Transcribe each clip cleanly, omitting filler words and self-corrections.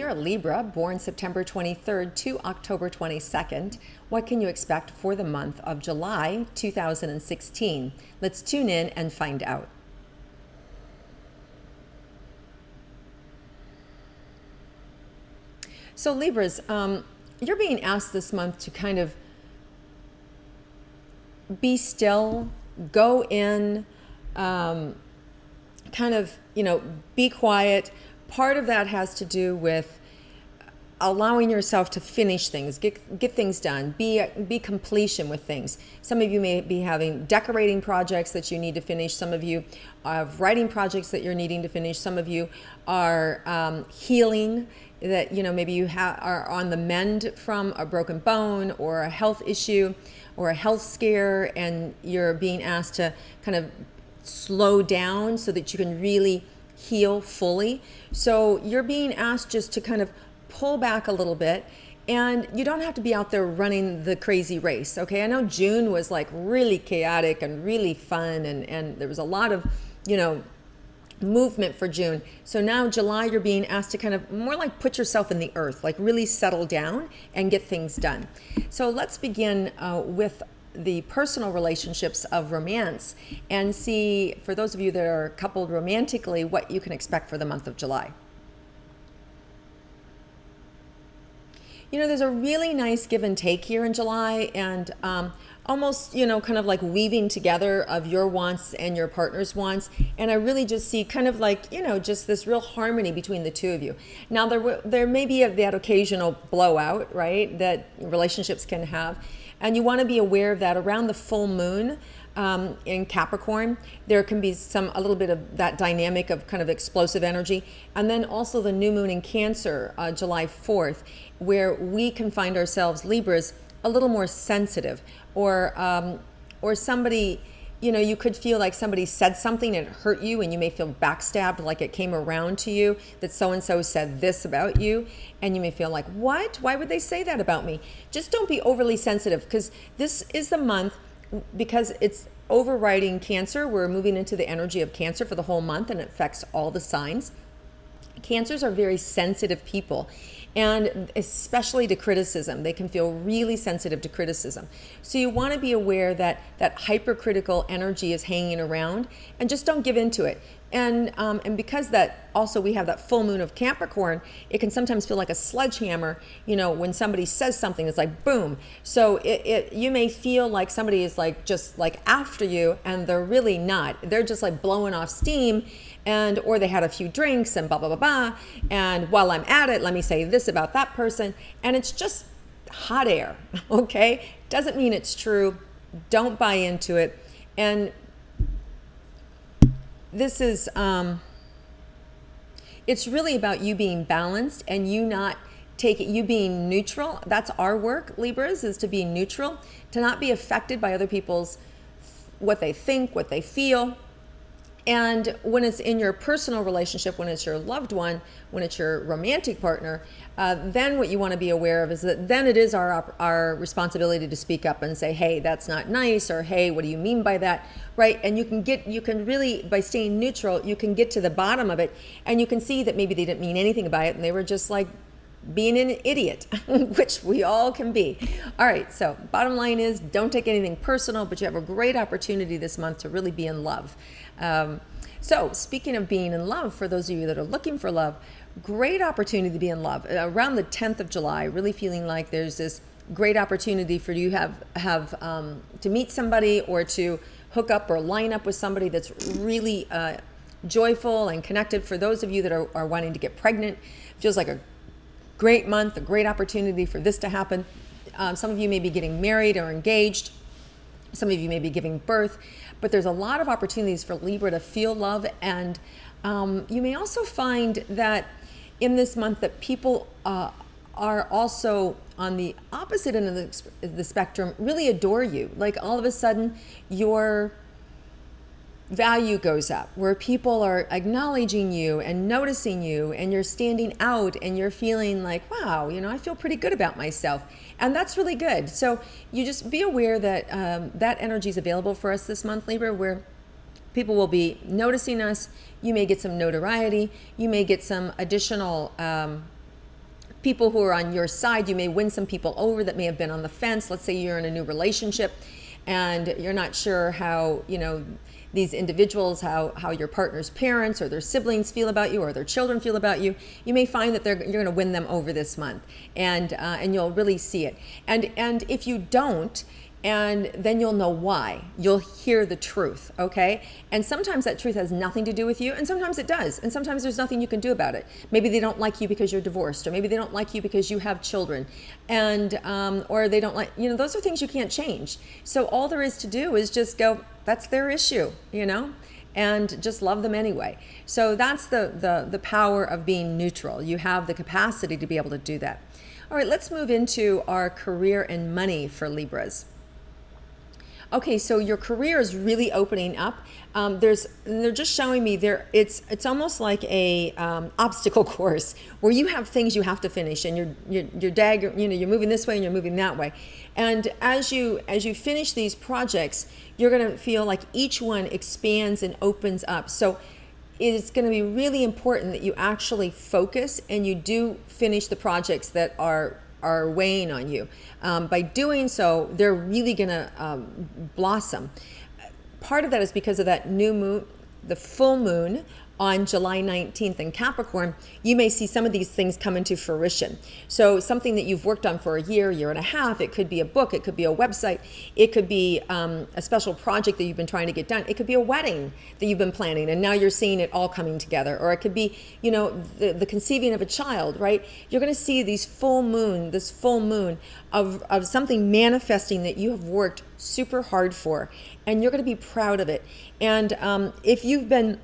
you're a Libra, born September 23rd to October 22nd, what can you expect for the month of July 2016? Let's tune in and find out. So Libras, you're being asked this month to kind of be still, go in, kind of, be quiet. Part of that has to do with allowing yourself to finish things, get things done, be completion with things. Some of you may be having decorating projects that you need to finish. Some of you have writing projects that you're needing to finish. Some of you are healing, that maybe you are on the mend from a broken bone or a health issue or a health scare, and you're being asked to kind of slow down so that you can really heal fully. So you're being asked just to kind of pull back a little bit, and you don't have to be out there running the crazy race. Okay, I know June was like really chaotic and really fun, and there was a lot of movement for June. So now July, you're being asked to kind of more like put yourself in the earth, like really settle down and get things done. So let's begin with the personal relationships of romance and see, for those of you that are coupled romantically, what you can expect for the month of July. There's a really nice give and take here in July, and almost, kind of like weaving together of your wants and your partner's wants. And I really just see kind of like, just this real harmony between the two of you. Now, there may be that occasional blowout, right, that relationships can have. And you want to be aware of that around the full moon in Capricorn. There can be a little bit of that dynamic of kind of explosive energy. And then also the new moon in Cancer, July 4th, where we can find ourselves, Libras, a little more sensitive, or somebody, you could feel like somebody said something and it hurt you, and you may feel backstabbed, like it came around to you that so-and-so said this about you, and you may feel like, what? Why would they say that about me? Just don't be overly sensitive, because this is the month, because it's overriding Cancer. We're moving into the energy of Cancer for the whole month, and it affects all the signs. Cancers are very sensitive people, and especially to criticism. They can feel really sensitive to criticism. So you want to be aware that hypercritical energy is hanging around, and just don't give into it. And because that also we have that full moon of Capricorn, it can sometimes feel like a sledgehammer. When somebody says something, it's like boom. So you may feel like somebody is like just like after you, and they're really not. They're just like blowing off steam. Or they had a few drinks and blah, blah, blah, blah. And while I'm at it, let me say this about that person. And it's just hot air, okay? Doesn't mean it's true. Don't buy into it. And this is, it's really about you being balanced and you being neutral. That's our work, Libras, is to be neutral, to not be affected by other people's, what they think, what they feel. And when it's in your personal relationship, when it's your loved one, when it's your romantic partner, then what you want to be aware of is that then it is our responsibility to speak up and say, hey, that's not nice, or hey, what do you mean by that, right? And you can really, by staying neutral, you can get to the bottom of it, and you can see that maybe they didn't mean anything by it, and they were just like being an idiot, which we all can be. All right, so bottom line is, don't take anything personal, but you have a great opportunity this month to really be in love. So speaking of being in love, for those of you that are looking for love, great opportunity to be in love. Around the 10th of July, really feeling like there's this great opportunity for you to meet somebody, or to hook up or line up with somebody that's really joyful and connected. For those of you that are wanting to get pregnant, feels like a great month, a great opportunity for this to happen. Some of you may be getting married or engaged. Some of you may be giving birth, but there's a lot of opportunities for Libra to feel love. And you may also find that in this month that people are also on the opposite end of the spectrum really adore you. Like all of a sudden your value goes up, where people are acknowledging you and noticing you, and you're standing out, and you're feeling like, wow, I feel pretty good about myself. And that's really good. So you just be aware that that energy is available for us this month, Libra, where people will be noticing us. You may get some notoriety. You may get some additional people who are on your side. You may win some people over that may have been on the fence. Let's say you're in a new relationship and you're not sure how, these individuals, how your partner's parents or their siblings feel about you or their children feel about you. You may find that you're going to win them over this month, and you'll really see it. And if you don't, and then you'll know why. You'll hear the truth, okay? And sometimes that truth has nothing to do with you, and sometimes it does. And sometimes there's nothing you can do about it. Maybe they don't like you because you're divorced, or maybe they don't like you because you have children, and or they don't like, those are things you can't change. So all there is to do is just go, that's their issue, and just love them anyway. So that's the power of being neutral. You have the capacity to be able to do that. All right, let's move into our career and money for Libras. Okay, so your career is really opening up. They're just showing me there. It's almost like a obstacle course where you have things you have to finish, and you're moving this way and you're moving that way. And as you finish these projects, you're going to feel like each one expands and opens up. So it's going to be really important that you actually focus and you do finish the projects that are weighing on you. By doing so, they're really going to blossom. Part of that is because of that new moon, the full moon on July 19th in Capricorn. You may see some of these things come into fruition. So something that you've worked on for a year and a half, it could be a book, it could be a website, it could be a special project that you've been trying to get done. It could be a wedding that you've been planning and now you're seeing it all coming together. Or it could be, the conceiving of a child, right? You're going to see this full moon of something manifesting that you have worked super hard for, and you're going to be proud of it. And if you've been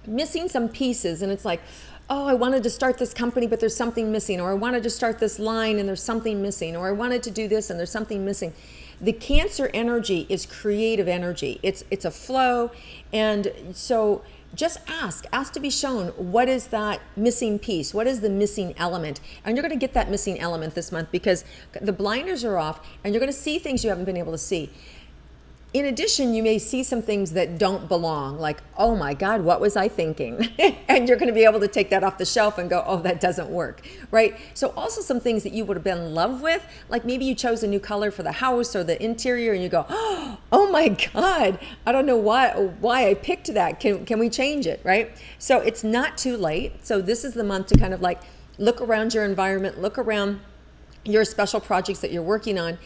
missing some pieces and it's like, oh, I wanted to start this company, but there's something missing, or I wanted to start this line and there's something missing, or I wanted to do this and there's something missing. The Cancer energy is creative energy. It's a flow. And so just ask to be shown, what is that missing piece? What is the missing element? And you're going to get that missing element this month because the blinders are off and you're going to see things you haven't been able to see. In addition, you may see some things that don't belong, like, oh my God, what was I thinking? And you're going to be able to take that off the shelf and go, oh, that doesn't work, right? So also some things that you would have been in love with, like maybe you chose a new color for the house or the interior and you go, oh my God, I don't know why I picked that. Can we change it, right? So it's not too late. So this is the month to kind of like look around your environment, look around your special projects that you're working on,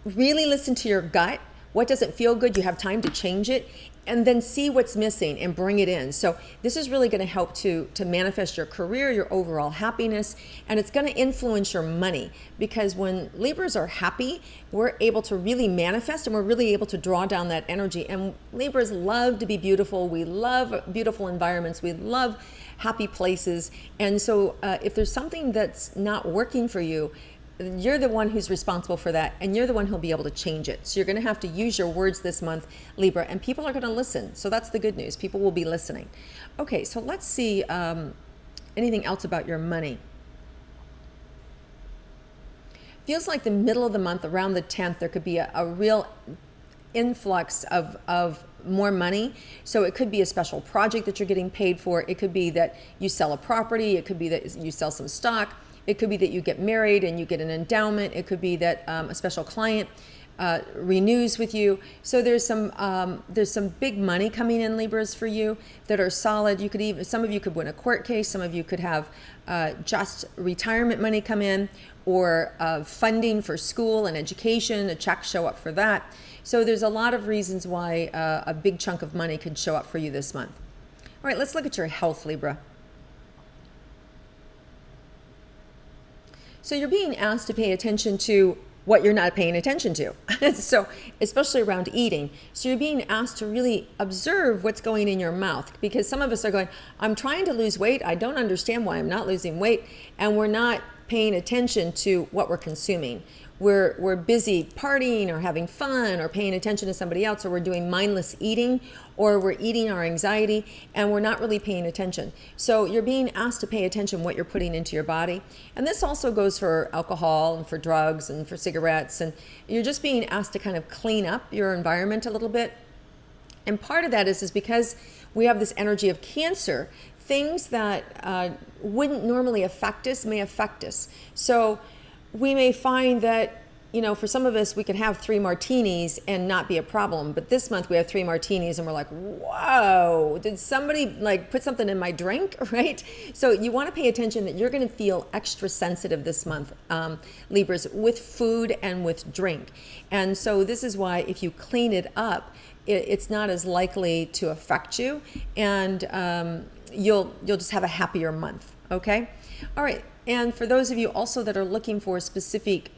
really listen to your gut. What doesn't feel good? You have time to change it, and then see what's missing and bring it in. So this is really going to help to manifest your career, your overall happiness, and it's going to influence your money, because when Libras are happy, we're able to really manifest and we're really able to draw down that energy. And Libras love to be beautiful. We love beautiful environments. We love happy places. And so if there's something that's not working for you, you're the one who's responsible for that, and you're the one who'll be able to change it. So you're going to have to use your words this month, Libra, and people are going to listen. So that's the good news. People will be listening. Okay, so let's see anything else about your money. Feels like the middle of the month, around the 10th, there could be a real influx of more money. So it could be a special project that you're getting paid for. It could be that you sell a property. It could be that you sell some stock. It could be that you get married and you get an endowment. It could be that a special client renews with you. So there's some big money coming in, Libras, for you that are solid. You could some of you could win a court case. Some of you could have just retirement money come in, or funding for school and education, a check show up for that. So there's a lot of reasons why a big chunk of money could show up for you this month. All right, let's look at your health, Libra. So you're being asked to pay attention to what you're not paying attention to. So especially around eating. So you're being asked to really observe what's going in your mouth, because some of us are going, I'm trying to lose weight. I don't understand why I'm not losing weight. And we're not paying attention to what we're consuming. We're busy partying or having fun or paying attention to somebody else, or we're doing mindless eating, or we're eating our anxiety and we're not really paying attention. So you're being asked to pay attention what you're putting into your body. And this also goes for alcohol and for drugs and for cigarettes. And you're just being asked to kind of clean up your environment a little bit. And part of that is because we have this energy of Cancer. things that wouldn't normally affect us may affect us. So we may find that, for some of us, we could have 3 martinis and not be a problem. But this month we have 3 martinis and we're like, whoa, did somebody put something in my drink, right? So you want to pay attention that you're going to feel extra sensitive this month, Libras, with food and with drink. And so this is why if you clean it up, it's not as likely to affect you, and you'll just have a happier month, okay? All right, and for those of you also that are looking for a specific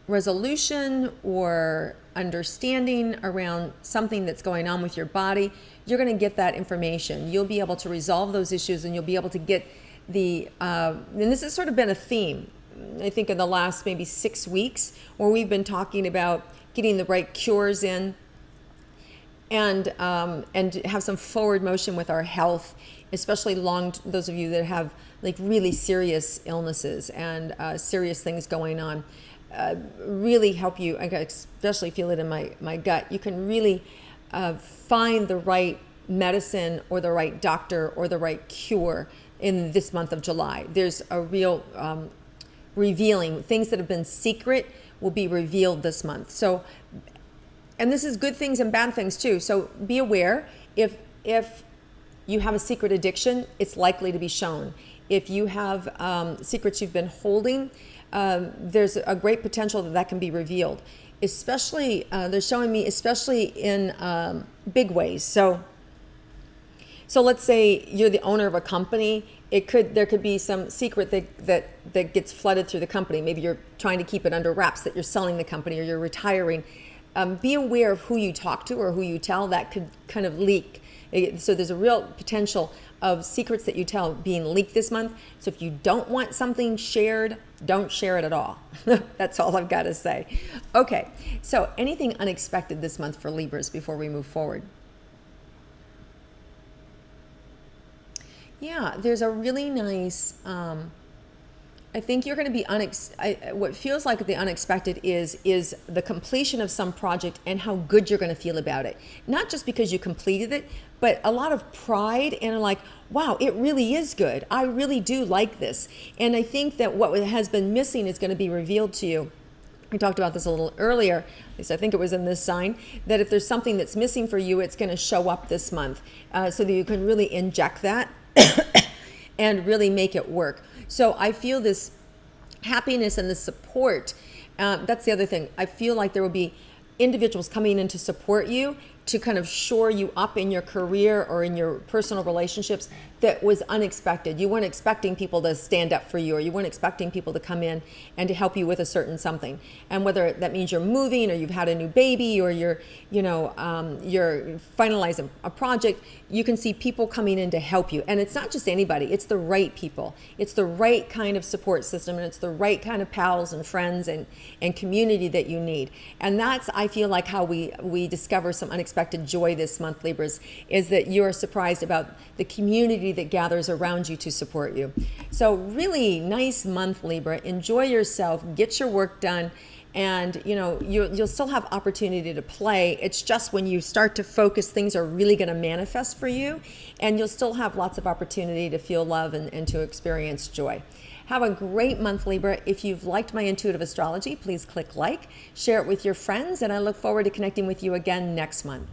resolution or understanding around something that's going on with your body, you're going to get that information. You'll be able to resolve those issues, and you'll be able to get and this has sort of been a theme, I think, in the last maybe 6 weeks, where we've been talking about getting the right cures in, and have some forward motion with our health, especially those of you that have really serious illnesses and serious things going on. Really help you. I especially feel it in my gut. You can really find the right medicine or the right doctor or the right cure in this month of July. There's a real revealing. Things that have been secret will be revealed this month. So, and this is good things and bad things too. So be aware, if you have a secret addiction, it's likely to be shown. If you have secrets you've been holding, there's a great potential that can be revealed. Especially, they're showing me, especially in big ways. So let's say you're the owner of a company. There could be some secret that gets flooded through the company. Maybe you're trying to keep it under wraps, that you're selling the company or you're retiring. Be aware of who you talk to or who you tell. That could kind of leak. So there's a real potential of secrets that you tell being leaked this month. So if you don't want something shared, don't share it at all. That's all I've got to say. Okay, so anything unexpected this month for Libras before we move forward? Yeah, there's a really nice, I think you're going to be, what feels like the unexpected is the completion of some project and how good you're going to feel about it. Not just because you completed it, but a lot of pride and like, wow, it really is good. I really do like this. And I think that what has been missing is going to be revealed to you. We talked about this a little earlier, at least I think it was in this sign, that if there's something that's missing for you, it's going to show up this month, so that you can really inject that and really make it work. So I feel this happiness and this support. That's the other thing. I feel like there will be individuals coming in to support you, to kind of shore you up in your career or in your personal relationships that was unexpected. You weren't expecting people to stand up for you, or you weren't expecting people to come in and to help you with a certain something. And whether that means you're moving, or you've had a new baby, or you're finalizing a project, you can see people coming in to help you. And it's not just anybody, it's the right people. It's the right kind of support system, and it's the right kind of pals and friends and community that you need. And that's, I feel like, how we discover some unexpected joy this month, Libras, is that you're surprised about the community that gathers around you to support you. So really nice month, Libra. Enjoy yourself, get your work done, and you'll still have opportunity to play. It's just when you start to focus, things are really going to manifest for you, and you'll still have lots of opportunity to feel love and to experience joy. Have a great month, Libra. If you've liked my intuitive astrology, please click like, share it with your friends, and I look forward to connecting with you again next month.